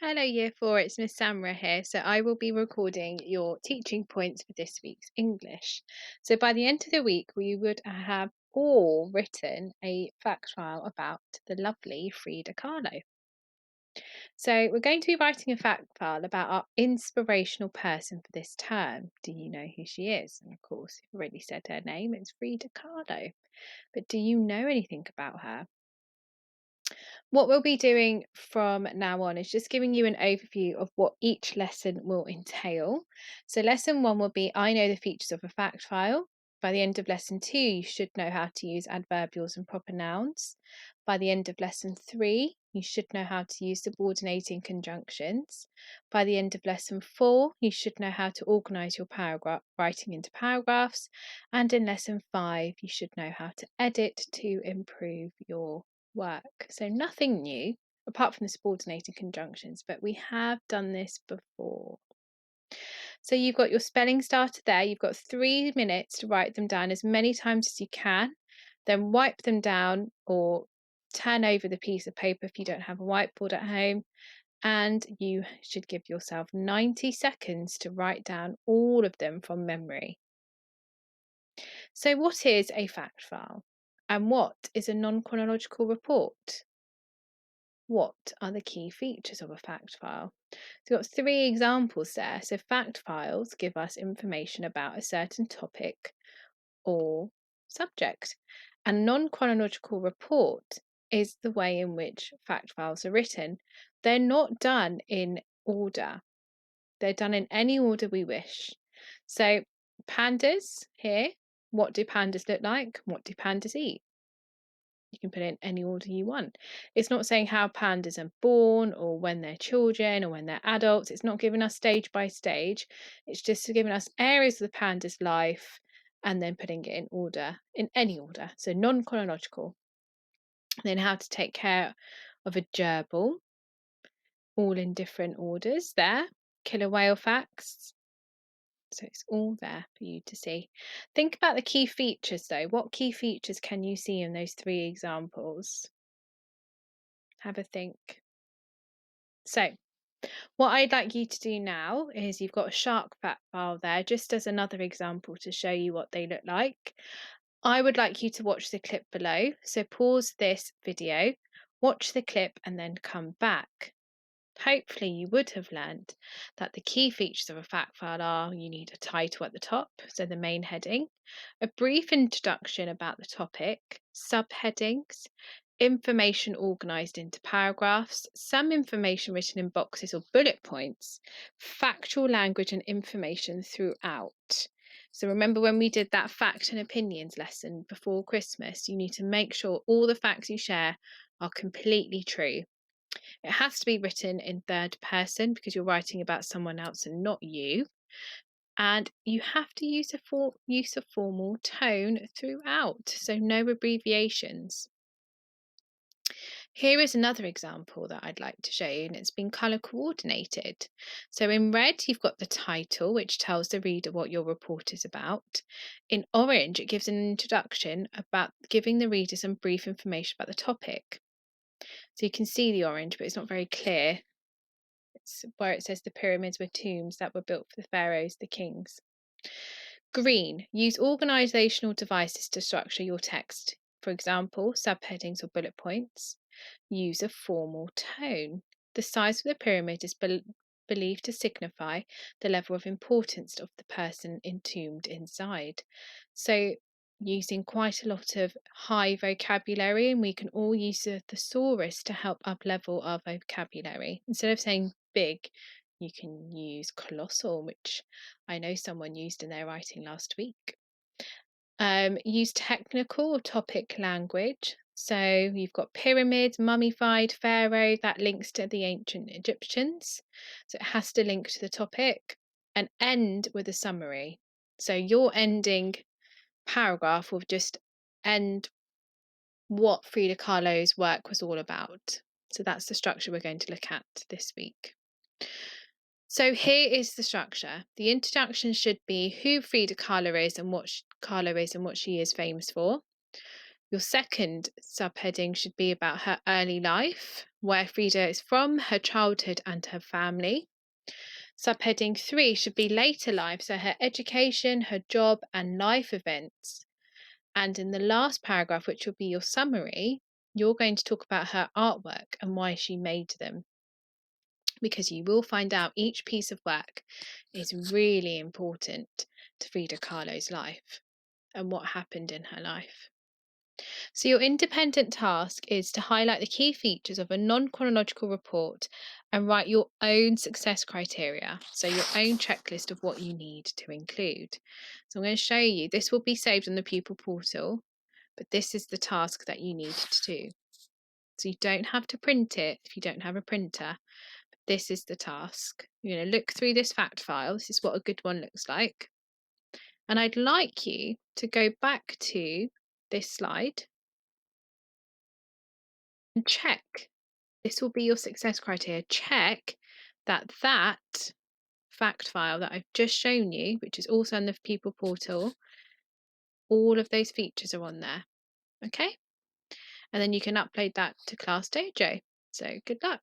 Hello, Year 4, it's Miss Samra here. So I will be recording your teaching points for this week's English. So by the end of the week, we would have all written a fact file about the lovely Frida Kahlo. So we're going to be writing a fact file about our inspirational person for this term. Do you know who she is? And of course, you've already said her name, it's Frida Kahlo. But do you know anything about her? What we'll be doing from now on is just giving you an overview of what each lesson will entail. So, lesson one will be I know the features of a fact file. By the end of lesson two, you should know how to use adverbials and proper nouns. By the end of lesson three, you should know how to use subordinating conjunctions. By the end of lesson four, you should know how to organise your paragraph writing into paragraphs. And in lesson five, you should know how to edit to improve your work. So nothing new apart from the subordinating conjunctions, but we have done this before. So you've got your spelling starter there. You've got 3 minutes to write them down as many times as you can. Then wipe them down or turn over the piece of paper if you don't have a whiteboard at home. And you should give yourself 90 seconds to write down all of them from memory. So what is a fact file? And what is a non-chronological report? What are the key features of a fact file? So we've got 3 examples there. So fact files give us information about a certain topic or subject. A non-chronological report is the way in which fact files are written. They're not done in order. They're done in any order we wish. So pandas here, what do pandas look like? What do pandas eat? You can put it in any order you want. It's not saying how pandas are born or when they're children or when they're adults. It's not giving us stage by stage. It's just giving us areas of the panda's life and then putting it in order, in any order. So non-chronological. Then how to take care of a gerbil, all in different orders there. Killer whale facts. So it's all there for you to see. Think about the key features though. What key features can you see in those 3 examples? Have a think. So, what I'd like you to do now is you've got a shark fact file there, just as another example to show you what they look like. I would like you to watch the clip below. So, pause this video, watch the clip, and then come back. Hopefully, you would have learned that the key features of a fact file are you need a title at the top, so the main heading, a brief introduction about the topic, subheadings, information organised into paragraphs, some information written in boxes or bullet points, factual language and information throughout. So remember when we did that fact and opinions lesson before Christmas, you need to make sure all the facts you share are completely true. It has to be written in third person because you're writing about someone else and not you. And you have to use a formal tone throughout, so no abbreviations. Here is another example that I'd like to show you, and it's been colour coordinated. So in red, you've got the title, which tells the reader what your report is about. In orange, it gives an introduction about giving the reader some brief information about the topic. So you can see the orange, but it's not very clear. It's where it says the pyramids were tombs that were built for the pharaohs, the kings. Green, use organisational devices to structure your text. For example, subheadings or bullet points. Use a formal tone. The size of the pyramid is believed to signify the level of importance of the person entombed inside. So, using quite a lot of high vocabulary, and we can all use the thesaurus to help up level our vocabulary. Instead of saying big, you can use colossal, which I know someone used in their writing last week. Use technical or topic language. So you've got pyramids, mummified, pharaoh, that links to the ancient Egyptians. So it has to link to the topic and end with a summary. So your ending paragraph will just end what Frida Kahlo's work was all about. So that's the structure we're going to look at this week. So here is the structure. The introduction should be who Frida Kahlo is and what Kahlo is and what she is famous for. Your second subheading should be about her early life, where Frida is from, her childhood, and her family. Subheading 3 should be later life, so her education, her job, and life events. And in the last paragraph, which will be your summary, you're going to talk about her artwork and why she made them. Because you will find out each piece of work is really important to Frida Kahlo's life and what happened in her life. So your independent task is to highlight the key features of a non-chronological report and write your own success criteria, so your own checklist of what you need to include. So I'm going to show you, this will be saved on the pupil portal, but this is the task that you need to do. So you don't have to print it if you don't have a printer. This is the task. You're going to look through this fact file. This is what a good one looks like. And I'd like you to go back to this slide and check. This will be your success criteria. Check that fact file that I've just shown you, which is also on the pupil portal, all of those features are on there. Okay? And then you can upload that to Class Dojo. So good luck.